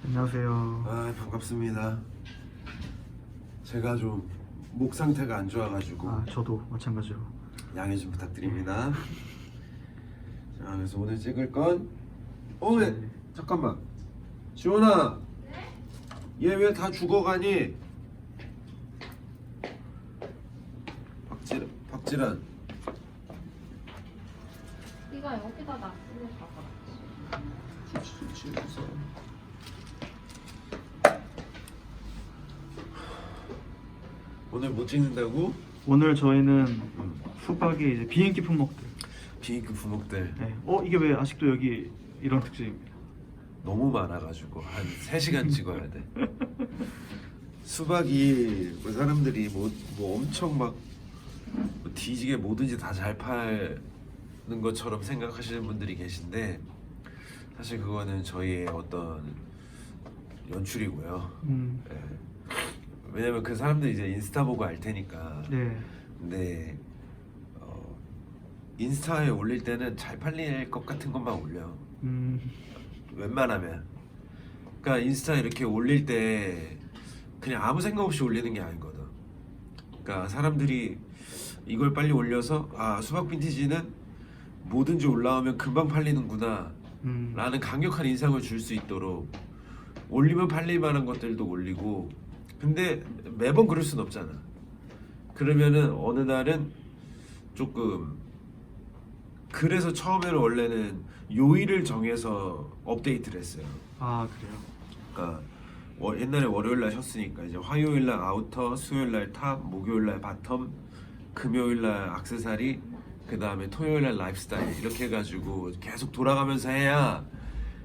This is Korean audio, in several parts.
안녕하세요. 아, 반갑습니다. 제가 좀 목 상태가 안 좋아가지고 저도 마찬가지로. 양해 좀 부탁드립니다. 자, 그래서 오늘 찍을 건 왜? 잠깐만, 지원아, 얘 왜 다 죽어가니? 박지란. 네가 여기다 놔두고 가버렸지. 오늘 뭐 찍는다고? 오늘 저희는 수박이 이제 비인기 품목들. 비인기 부목들 네. 이게 왜 아직도 여기 이런 특징입니다. 너무 많아가지고 한 3시간 찍어야 돼. 수박이 뭐 사람들이 뭐 엄청 막 뒤지게 뭐든지 다 잘 파는 것처럼 생각하시는 분들이 계신데 사실 그거는 저희의 어떤 연출이고요. 예. 왜냐면 그 사람들이 이제 인스타 보고 알 테니까. 네. 근데 인스타에 올릴 때는 잘 팔릴 것 같은 것만 올려. 웬만하면. 그러니까 인스타 이렇게 올릴 때 그냥 아무 생각 없이 올리는 게 아니거든. 그러니까 사람들이 이걸 빨리 올려서 수박 빈티지는 뭐든지 올라오면 금방 팔리는구나 라는 강력한 인상을 줄 수 있도록 올리면 팔릴 만한 것들도 올리고. 근데 매번 그럴 순 없잖아. 그러면은 어느 날은 조금, 그래서 처음에는 원래는 요일을 정해서 업데이트를 했어요. 그래요? 그러니까 옛날에 월요일날 쉬었으니까 이제 화요일날 아우터, 수요일날 탑, 목요일날 바텀, 금요일날 액세서리, 그 다음에 토요일날 라이프스타일, 이렇게 해가지고 계속 돌아가면서 해야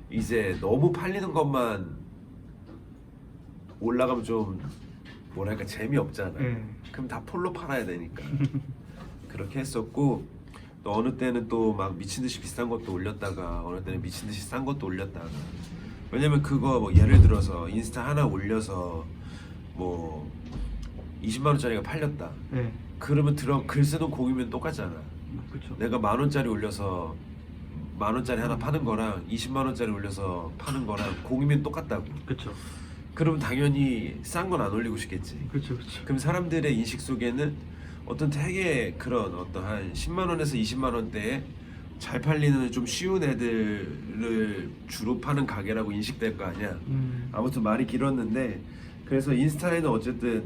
이제 너무 팔리는 것만 올라가면 좀 뭐랄까 재미없잖아. 그럼 다 폴로 팔아야 되니까. 그렇게 했었고, 또 어느 때는 또 막 미친듯이 비싼 것도 올렸다가 어느 때는 미친듯이 싼 것도 올렸다가. 왜냐면 그거 뭐 예를 들어서 인스타 하나 올려서 뭐 20만 원짜리가 팔렸다. 네. 그러면 글 쓰는 공이면 똑같잖아. 그렇죠. 내가 10,000원짜리 올려서 10,000원짜리 하나 파는 거랑 20만 원짜리 올려서 파는 거랑 공이면 똑같다고. 그렇죠. 그럼 당연히 싼 건 안 올리고 싶겠지. 그렇죠. 그렇죠. 그럼 사람들의 인식 속에는 어떤 되게 그런 어떠한 10만 원에서 20만 원대에 잘 팔리는 좀 쉬운 애들을 주로 파는 가게라고 인식될 거 아니야. 아무튼 말이 길었는데, 그래서 인스타에는 어쨌든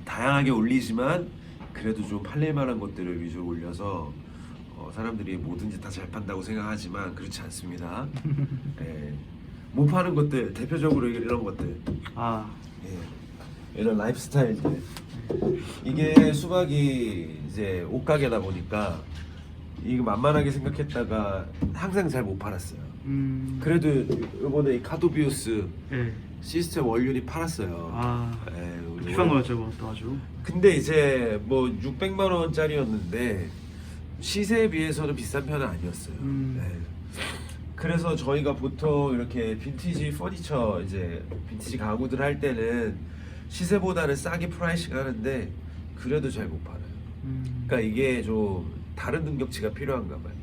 다양하게 올리지만 그래도 좀 팔릴 만한 것들을 위주로 올려서 사람들이 뭐든지 다 잘 판다고 생각하지만 그렇지 않습니다. 예. 못 파는 것들, 대표적으로 이런 것들, 이런 라이프스타일들. 이게 수박이 이제 옷가게다 보니까 이거 만만하게 생각했다가 항상 잘 못 팔았어요. 그래도 이번에 이 카도비우스 시스템 원륜이 팔았어요. 비싼 거였죠, 그것도 아주. 근데 이제 뭐 600만 원짜리였는데 시세에 비해서는 비싼 편은 아니었어요. 그래서 저희가 보통 이렇게 빈티지 퍼니처, 이제 빈티지 가구들 할 때는 시세보다는 싸게 프라이싱 하는데 그래도 잘 못 팔아요. 그러니까 이게 좀 다른 능력치가 필요한가 봐요.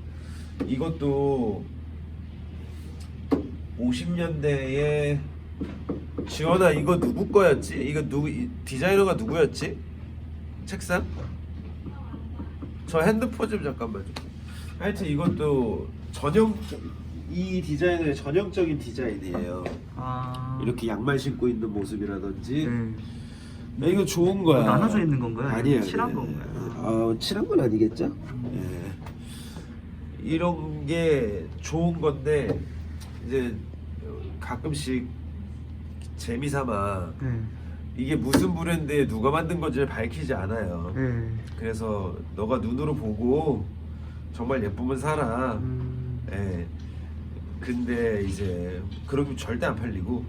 이것도 50년대에 지원아, 이거 누구 거였지? 이거 디자이너가 누구였지? 책상? 저 핸드폰 좀 잠깐만 좀. 하여튼 이것도 이 디자이너의 전형적인 디자인이에요. 이렇게 양말 신고 있는 모습이라든지. 이거 좋은 거야. 나눠져 있는 건가요? 아니에요. 칠한 건가요? 칠한 건 아니겠죠? 이런 게 좋은 건데 이제 가끔씩 재미삼아 이게 무슨 브랜드에 누가 만든 건지를 밝히지 않아요. 그래서 너가 눈으로 보고 정말 예쁘면 사라. 근데 이제 그러면 절대 안 팔리고,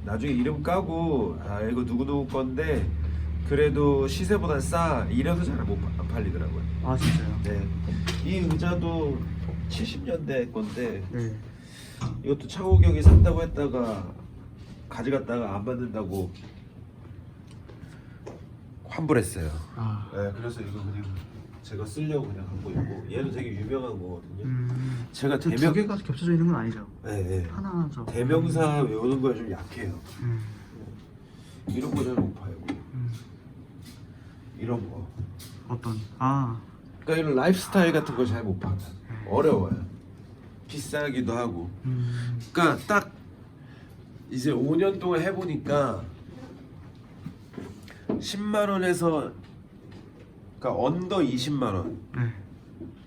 나중에 이름 까고 이거 누구누구 건데 그래도 시세보다 싸 이래서 잘 안 팔리더라고요. 진짜요? 네. 이 의자도 70년대 건데 이것도 창호경이 산다고 했다가 가져갔다가 안 받는다고 환불했어요. 그래서 이거 그냥 제가 쓰려고 그냥 갖고 있고, 얘도 되게 유명한 거거든요. 제가 두 개가 겹쳐져 있는 건 아니죠. 네. 하나죠. 대명사 외우는 거에 좀 약해요. 음. 이런 거 잘 못 봐요. 음. 이런 거. 어떤 그러니까 이런 라이프스타일 같은 거 잘 못 봐요. 어려워요. 비싸기도 하고. 그러니까 딱 이제 5년 동안 해보니까 10만 원에서 그러니까 언더 20만 원. 네.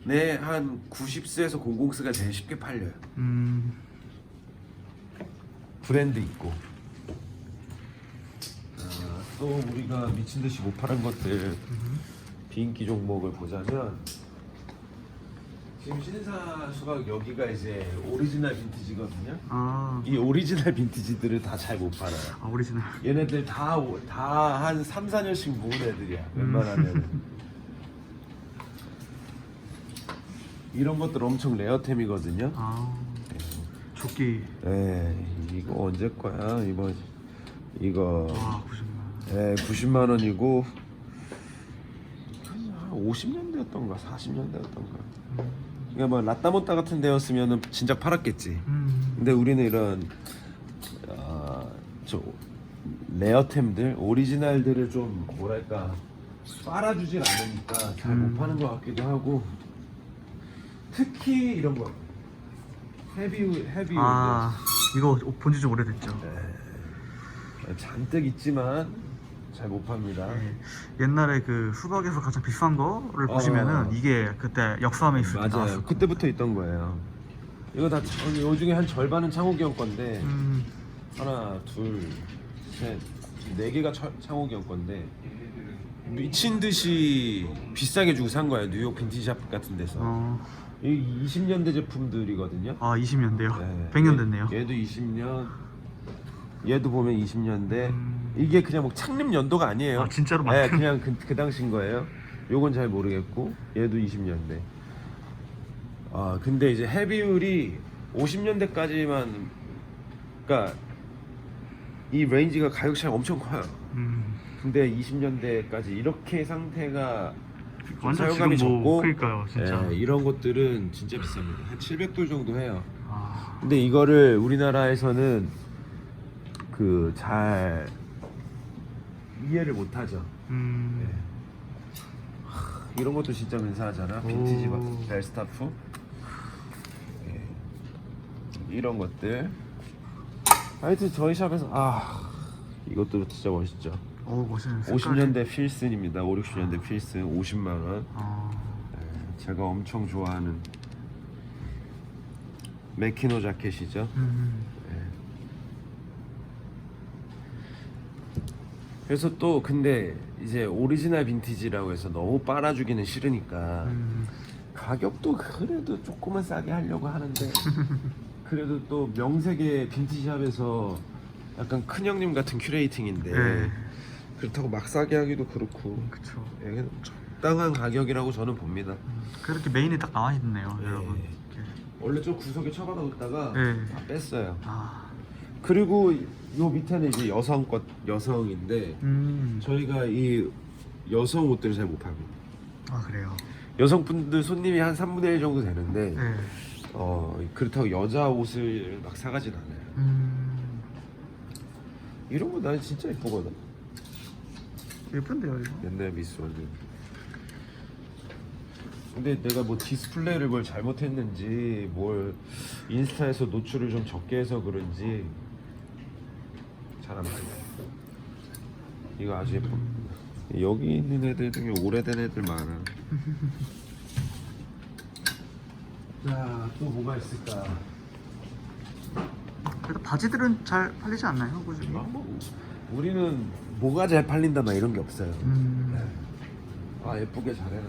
네, 한 90세에서 00세가 제일 쉽게 팔려요. 브랜드 있고. 또 우리가 미친 듯이 못 파는 것들 비인기 종목을 보자면 지금 신사 수박 여기가 이제 오리지널 빈티지거든요. 이 오리지널 빈티지들을 다 잘 못 팔아요. 오리지널. 얘네들 다 한 3, 4년씩 모은 애들이야. 웬만하면. 이런 것들 엄청 레어템이거든요. 조끼. 네, 이거 언제 거야? 이거 90만. 네, 90만 원이고 한 50년대였던가 40년대였던가. 그러니까 뭐 라따모따 같은 데였으면은 진작 팔았겠지. 근데 우리는 이런 저 레어템들, 오리지널들을 좀 뭐랄까 빨아주질 않으니까 잘 못 파는 것 같기도 하고. 특히 이런 거 헤비 이거 본지 좀 오래됐죠. 네. 잔뜩 있지만 잘 못 팝니다. 네. 옛날에 그 수박에서 가장 비싼 거를 보시면은 이게 그때 역사함에 있을 때 맞아요. 나왔어요. 그때부터 있던 거예요. 이거 다 요 중에 한 절반은 창욱이 형 건데 하나, 둘, 셋, 네 개가 창욱이 형 건데 미친 듯이 비싸게 주고 산 거예요. 뉴욕 빈티지샵 같은 데서. 이 20년대 제품들이거든요. 20년대요? 네. 100년 됐네요. 얘도 20년. 얘도 보면 20년대. 이게 그냥 뭐 창립 연도가 아니에요. 진짜로 네, 그냥 그 당시인 거예요. 요건 잘 모르겠고 얘도 20년대. 근데 이제 헤비율이 50년대까지만, 그러니까 이 레인지가 가격 차이 엄청 커요. 근데 20년대까지 이렇게 상태가 완전 사용감이 지금 적고, 그러니까요, 진짜. 이런 것들은 진짜 비쌉니다. 한 700불 정도 해요. 근데 이거를 우리나라에서는 그 잘 이해를 못하죠. 이런 것도 진짜 근사하잖아. 빈티지 벨스타프. 이런 것들. 하여튼 저희 샵에서 이것도 진짜 멋있죠. 멋있는 50년대 필슨입니다. 5, 60년대 필슨 50만 원. 제가 엄청 좋아하는 메키노 자켓이죠. 그래서 또 근데 이제 오리지널 빈티지라고 해서 너무 빨아주기는 싫으니까 가격도 그래도 조금은 싸게 하려고 하는데 그래도 또 명색의 빈티지샵에서 약간 큰형님 같은 큐레이팅인데 그렇다고 막 싸게 하기도 그렇고. 그쵸. 적당한 가격이라고 저는 봅니다. 그렇게 메인에 딱 나와 있네요, 여러분. 이렇게. 원래 좀 구석에 처박아 놓다가 다 뺐어요. 그리고 요 밑에는 이제 여성인데 저희가 이 여성 옷들을 잘 못 팔고. 그래요. 여성분들 손님이 한 3분의 1 정도 되는데 그렇다고 여자 옷을 막 사가진 않아요. 이런 거 난 진짜 예쁘거든. 예쁜데요, 이거? 옛날 미스원들. 근데 내가 뭐 디스플레이를 뭘 잘못했는지 뭘 인스타에서 노출을 좀 적게 해서 그런지 잘 안 팔려. 이거 아주 예뻐. 여기 있는 애들 중에 오래된 애들 많아. 자, 또 뭐가 있을까? 그래도 바지들은 잘 팔리지 않나요, 꾸준히? 우리는 뭐가 잘 팔린다 막 이런 게 없어요. 예쁘게 잘 해놔.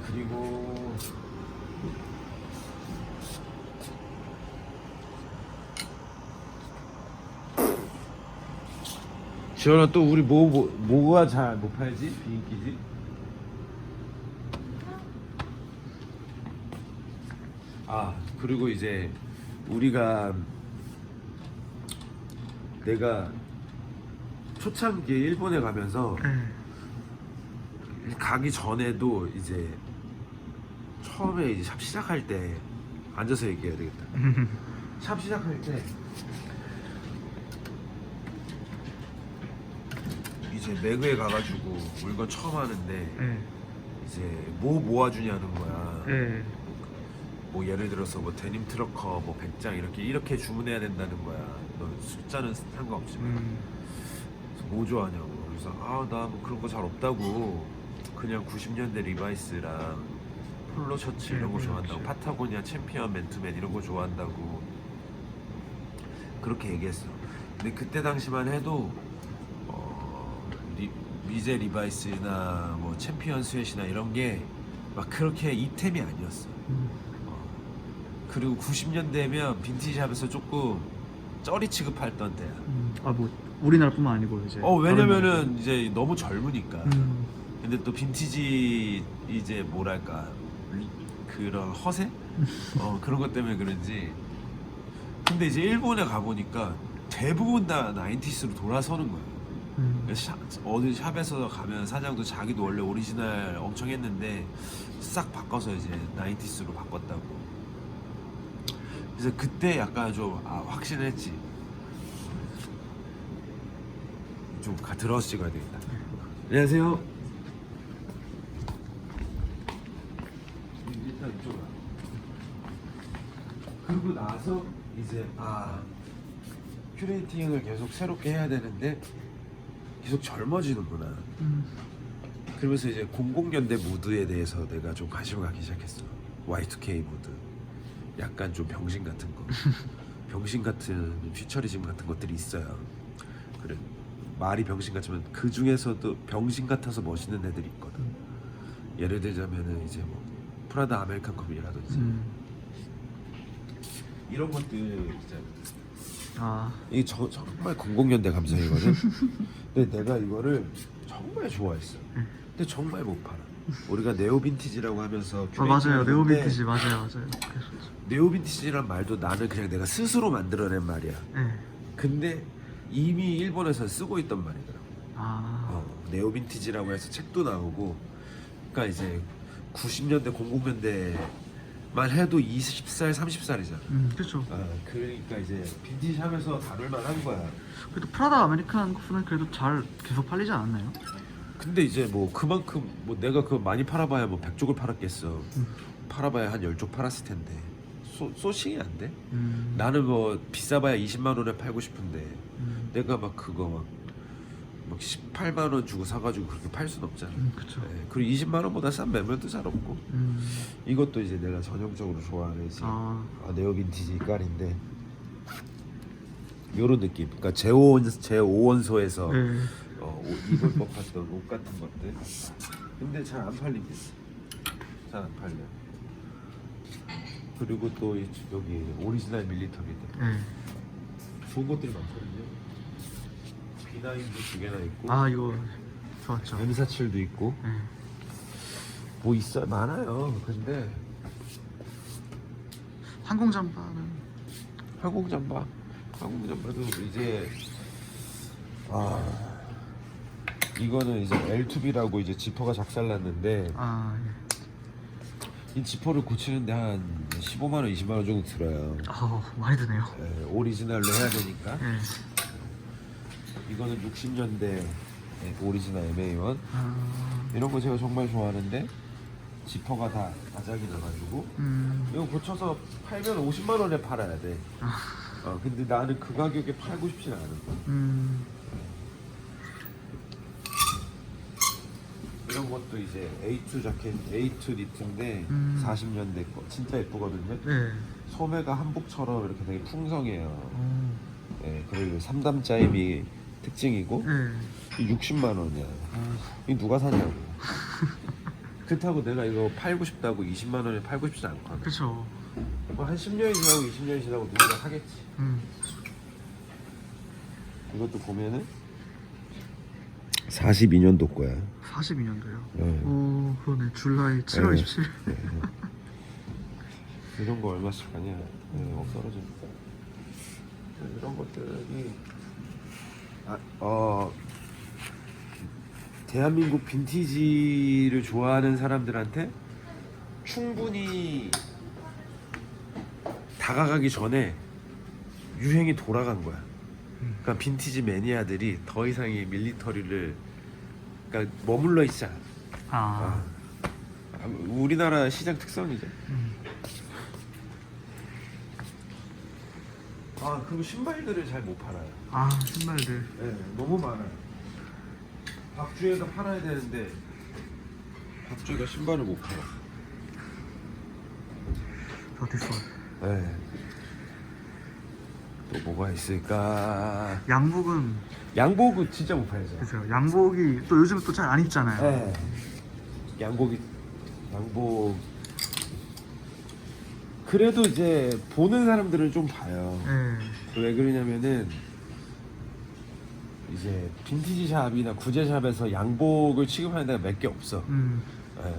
그리고 지원아 또 우리 뭐가 잘 못 팔지? 비인기지? 아 그리고 이제 내가 초창기에 일본에 가면서 네. 가기 전에도 이제 처음에 이제 샵 시작할 때 앉아서 얘기해야 되겠다. 샵 시작할 때 이제 매그에 가가지고 물건 처음 하는데 네. 이제 뭐 모아주냐는 거야. 네. 뭐 예를 들어서 뭐 데님 트러커 뭐 100장 이렇게 주문해야 된다는 거야. 너 숫자는 상관없지만 그래서 뭐 좋아하냐고. 그래서 나 뭐 그런 거 잘 없다고 그냥 90년대 리바이스랑 폴로 셔츠 이런 거 좋아한다고 파타고니아 챔피언 맨투맨 이런 거 좋아한다고 그렇게 얘기했어. 근데 그때 당시만 해도 미제 리바이스나 뭐 챔피언 스웨시나 이런 게 막 그렇게 이템이 아니었어. 그리고 90년대면 빈티지샵에서 조금 쩌리 취급했던 때야. 뭐 우리나라뿐만 아니고 이제. 왜냐면은 이제 너무 젊으니까. 음. 근데 또 빈티지 이제 뭐랄까 그런 허세? 그런 것 때문에 그런지. 근데 이제 일본에 가보니까 대부분 다 나인티스로 돌아서는 거예요. 어디 샵에서 가면 사장도 자기도 원래 오리지널 엄청 했는데 싹 바꿔서 이제 나인티스로 바꿨다고. 그래서 그때 약간 좀 확신했지. 좀 들어서 찍어야 되겠다. 안녕하세요. 일단 이쪽으로. 그리고 나서 이제 큐레이팅을 계속 새롭게 해야 되는데 계속 젊어지는구나. 그러면서 이제 00년대 무드에 대해서 내가 좀 관심을 갖기 시작했어. Y2K 무드. 약간 좀 병신 같은 거. 병신 같은 퓨처리즘 같은 것들이 있어요. 그래. 말이 병신 같지만 그 중에서도 병신 같아서 멋있는 애들이 있거든. 예를 들자면은 이제 뭐 프라다 아메리칸 컵이라든지 이런 것들 있잖아. 이게 정말 00년대 감성이거든. 근데 내가 이거를 정말 좋아했어. 근데 정말 못 팔아. 우리가 네오 빈티지라고 하면서 맞아요. 네오 빈티지 맞아요. 네오 빈티지란 말도 나는 그냥 내가 스스로 만들어낸 말이야. 네. 근데 이미 일본에서 쓰고 있던 말이더라고. 네오 빈티지라고 해서 책도 나오고. 그러니까 이제 90년대 00년대만 해도 20살 30살이잖아. 그렇죠. 그러니까 이제 빈티지하면서 다룰 만한 거야. 그래도 프라다 아메리칸 코프는 그래도 잘 계속 팔리지 않았나요? 근데 이제 뭐 그만큼 뭐 내가 그거 많이 팔아봐야 뭐 100쪽을 팔았겠어. 팔아봐야 한 10쪽 팔았을 텐데 소싱이 안 돼? 나는 뭐 비싸봐야 20만 원에 팔고 싶은데 내가 막 그거 막 18만 원 주고 사가지고 그렇게 팔 순 없잖아. 그렇죠. 그리고 20만 원보다 싼 매물도 잘 없고. 이것도 이제 내가 전형적으로 좋아하는 이제 네오 빈티지 깔인데 요런 느낌. 그러니까 제5원소에서 입을 법했던 옷 같은 것들. 근데 잘 안 팔립니다. 잘 안 팔려. 그리고 또 여기 오리지널 밀리터리들. 좋은 것들이 많거든요. B9도 2개나 있고. 이거 좋았죠. M47도 있고. 뭐 있어 많아요. 근데 항공 잠바는 항공잠바도 이제 이거는 이제 L2B라고 이제 지퍼가 작살났는데 이 지퍼를 고치는데 한 15만 원, 20만 원 정도 들어요. 많이 드네요. 오리지널로 해야 되니까. 네. 이거는 60년대 오리지널 MA1. 이런 거 제가 정말 좋아하는데 지퍼가 다 바짝이 나가지고 이거 고쳐서 팔면 50만 원에 팔아야 돼. 근데 나는 그 가격에 팔고 싶진 않은 거야. 이런 것도 이제 A2 자켓, A2 니트인데 40년대 거 진짜 예쁘거든요. 네. 소매가 한복처럼 이렇게 되게 풍성해요. 그리고 3단 짜임이 특징이고 60만 원이야. 이 누가 사냐고. 그렇다고 내가 이거 팔고 싶다고 20만 원에 팔고 싶지 않거든. 그렇죠. 한 10년이 지나고 20년이 지나고 누군가 사겠지. 이것도 보면은 42년도 거야. 42년도요. 네. 그러네. 줄라이 7월 27일. 이런 거 얼마씩 하냐? 떨어져. 이런 것들이 대한민국 빈티지를 좋아하는 사람들한테 충분히 다가가기 전에 유행이 돌아간 거야. 그러니까 빈티지 매니아들이 더 이상의 밀리터리를 그러니까 머물러 있지 않아. 우리나라 시장 특성이죠. 그리고 신발들을 잘 못 팔아요. 신발들. 네, 너무 많아요. 박주에서 팔아야 되는데 박주가 신발을 못 팔아. 더티솔. 네. 또 뭐가 있을까? 양복은 진짜 못 팔죠. 그죠. 양복이 또 요즘 또 잘 안 입잖아요. 네. 양복 그래도 이제 보는 사람들은 좀 봐요. 네. 왜 그러냐면은 이제 빈티지 샵이나 구제샵에서 양복을 취급하는 데가 몇 개 없어. 예.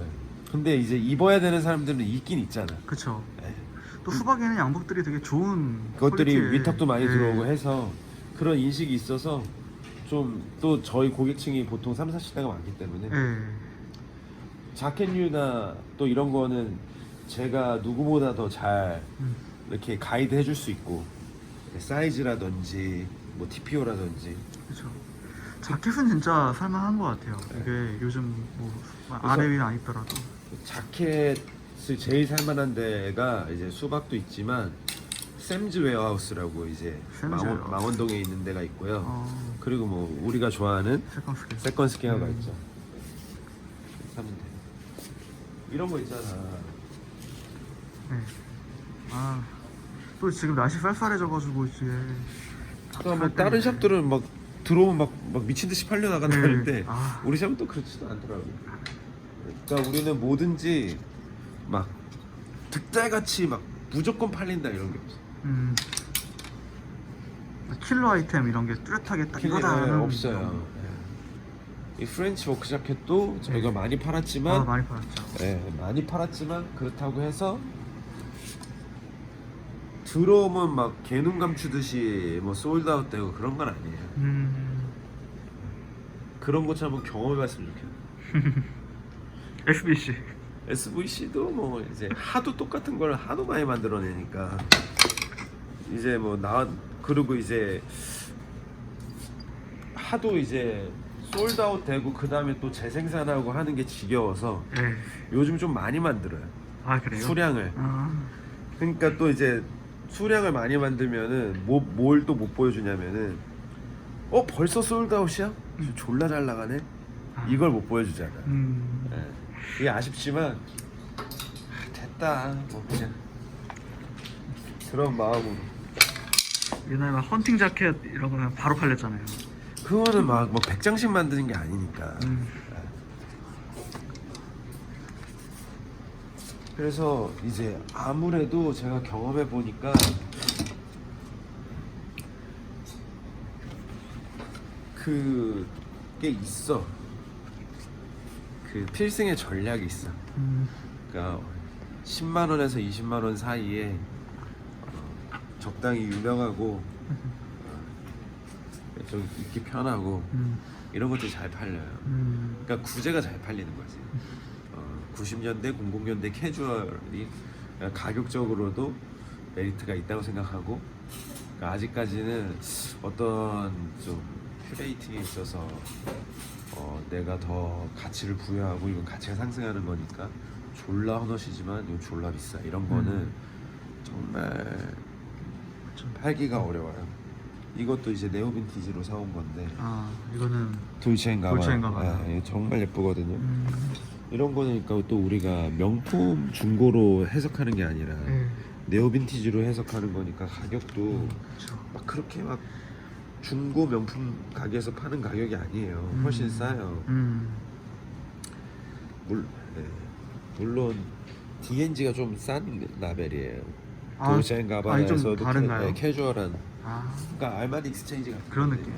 근데 이제 입어야 되는 사람들은 있긴 있잖아. 그쵸. 예. 또 수박에는 양복들이 되게 좋은 그것들이 퀄리티의- 위턱도 많이 예. 들어오고 해서 그런 인식이 있어서 좀 또 저희 고객층이 보통 3, 40대가 많기 때문에 예. 자켓류나 또 이런 거는 제가 누구보다 더 잘 이렇게 가이드 해줄 수 있고 사이즈라든지 뭐 TPO라든지 그쵸. 자켓은 진짜 살만한 것 같아요. 이게 요즘 뭐 아래 위는 안 입더라도. 자켓을 제일 살만한 데가 이제 수박도 있지만 샘즈 웨어하우스라고 이제 샘즈 웨어하우스. 망원동에 있는 데가 있고요. 그리고 뭐 우리가 좋아하는 세컨스킨. 세컨 스퀘어가 있죠. 사면 돼. 이런 거 있잖아. 네. 또 지금 날씨 쌀쌀해져가지고 이제. 그러니까 뭐 다른 샵들은 막 들어오면 막 미친 듯이 팔려 나간다는데 아. 우리 샵은 또 그렇지도 않더라고. 그러니까 우리는 뭐든지 막 득달같이 막 무조건 팔린다 이런 게 없어. 킬러 아이템 이런 게 뚜렷하게 딱 이거다 하는 없어요. 이 프렌치 워크 자켓도 저희가 많이 팔았지만 많이 팔았죠. 많이 팔았지만 그렇다고 해서 들어오면 막 개눈 감추듯이 뭐 솔드아웃 되고 그런 건 아니에요. 그런 것처럼 한번 경험해봤으면 좋겠어요. SBC. SVC도 뭐 이제 하도 똑같은 걸 하도 많이 만들어내니까 이제 뭐 그리고 이제 하도 이제 솔드아웃 되고 그 다음에 또 재생산하고 하는 게 지겨워서 네. 요즘 좀 많이 만들어요. 그래요? 수량을. 그러니까 또 이제 수량을 많이 만들면은 뭘 또 못 보여주냐면은 벌써 솔드아웃이야? 졸라 잘 나가네? 이걸 못 보여주잖아. 예. 이게 아쉽지만 됐다 뭐 그냥 그런 마음으로. 옛날에 막 헌팅 자켓 이런 거는 바로 팔렸잖아요. 그거는 막 100장씩 만드는 게 아니니까. 그래서 이제 아무래도 제가 경험해 보니까 그게 있어. 그 필승의 전략이 있어. 그러니까 10만 원에서 20만 원 사이에 적당히 유명하고 좀 입기 편하고 이런 것들이 잘 팔려요. 그러니까 구제가 잘 팔리는 거지. 90년대, 00년대 캐주얼이 가격적으로도 메리트가 있다고 생각하고 그러니까 아직까지는 어떤 좀 큐레이팅에 있어서 내가 더 가치를 부여하고 이건 가치가 상승하는 거니까 졸라 헌옷이지만 이거 졸라 비싸 이런 거는 정말 팔기가 어려워요. 이것도 이제 네오 빈티지로 사온 건데 이거는 돌체앤가바나. 이거 정말 예쁘거든요. 이런 거니까 또 우리가 명품 중고로 해석하는 게 아니라 네오 빈티지로 해석하는 거니까 가격도 막 그렇게 막 중고 명품 가게에서 파는 가격이 아니에요. 훨씬 싸요. 물론 D&G가 좀 싼 라벨이에요. 돌체앤가바나에서도 좀 다른가요? 캐주얼한. 그러니까 알마니 익스체인지 같은 그런 건데. 느낌.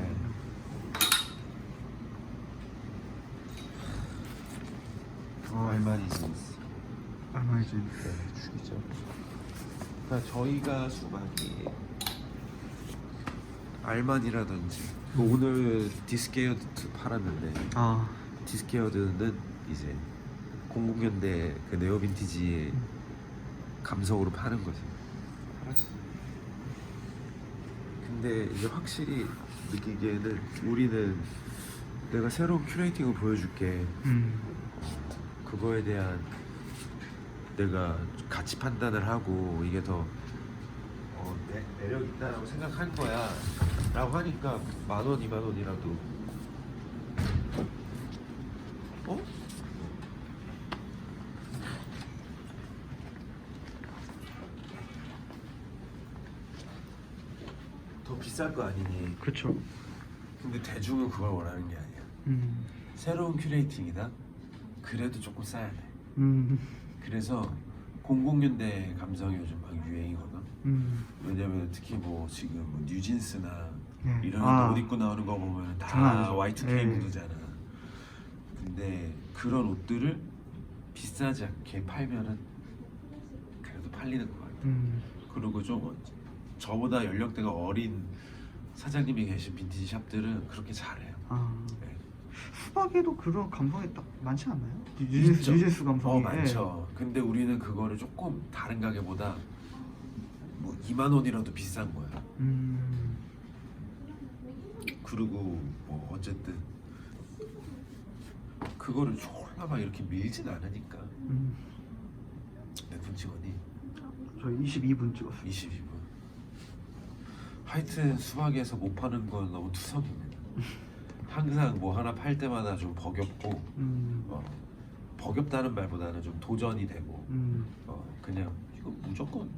알마니 진스. 알마니 진스. 죽이죠. 그러니까 저희가 수박이 알만이라든지 뭐 오늘 디스케어드 팔았는데 아, 디스케어드는 이제 00년대 그 네오 빈티지 감성으로 파는 거지. 알았어. 근데 이제 확실히 느끼기에는 우리는 내가 새로운 큐레이팅을 보여줄게. 그거에 대한 내가 가치 판단을 하고 이게 더 매력 있다라고 생각할 거야 라고 하니까 10,000원, 20,000원이라도 어? 더 비쌀 거 아니니. 그렇죠. 근데 대중은 그걸 원하는 게 아니야. 음, 새로운 큐레이팅이다? 그래도 조금 싸야 돼. 음, 그래서 00년대 감성이 요즘 막 유행이거든. 왜냐면 특히 뭐 지금 뭐 뉴진스나 네. 이런 아. 옷 입고 나오는 거 보면 장난 다 아니죠. Y2K 네. 무드잖아. 근데 그런 옷들을 비싸지 않게 팔면은 그래도 팔리는 거 같아. 그리고 좀 저보다 연령대가 어린 사장님이 계신 빈티지 샵들은 그렇게 잘해요. 아, 네. 수박에도 그런 감성이 딱 많지 않나요? 있죠. 뉴진스 감성이. 많죠. 근데 우리는 그거를 조금 다른 가게보다 뭐 20,000원이라도 비싼 거야. 그리고 뭐 어쨌든 그거를 졸라 막 이렇게 밀진 않으니까. 몇 분 찍었니? 저희 22분 찍었어요. 22분. 하여튼 수박에서 못 파는 건 너무 투성입니다. 항상 뭐 하나 팔 때마다 좀 버겁고 버겁다는 말보다는 좀 도전이 되고 그냥 이거 무조건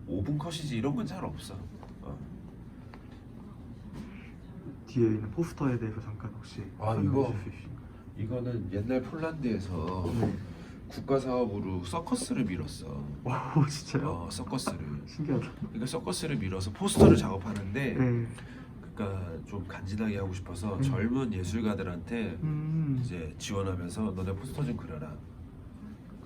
5분 컷이지 이런 건 잘 없어. 뒤에 있는 포스터에 대해서 잠깐 혹시 아, 설명해 이거? 주실 수 있나요? 이거는 옛날 폴란드에서 국가 사업으로 서커스를 밀었어. 와, 진짜요? 서커스를. 신기하다. 그러니까 서커스를 밀어서 포스터를 작업하는데 네. 그러니까 좀 간지나게 하고 싶어서 젊은 예술가들한테 이제 지원하면서 너네 포스터 좀 그려라.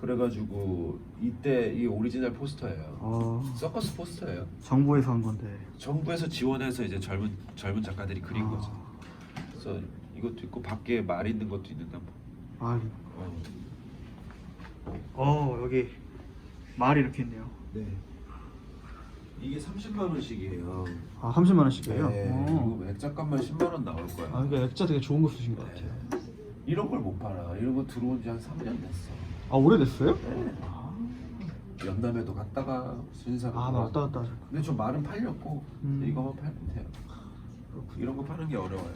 그래가지고 이때 이 오리지널 포스터예요. 서커스 포스터예요. 정부에서 한 건데. 정부에서 지원해서 이제 젊은 작가들이 그린 거죠. 그래서 이것도 있고 밖에 말 있는 것도 있는데 한번. 말이. 여기 말이 이렇게 있네요. 네. 이게 30만 원씩이에요. 아, 30만 원씩이에요? 네. 이거 액자값만 10만 원 나올 거야. 아, 이게 액자 되게 좋은 거 쓰신 것 같아요. 이런 걸 못 팔아. 이런 거 들어온 지 한 3년 됐어. 아, 오래됐어요? 네. 연남에도 갔다가 순사도 아, 나 왔다 갔다 하셨구나. 근데 좀 말은 팔렸고 이거만 팔면 돼요. 이런 거 파는 게 어려워요.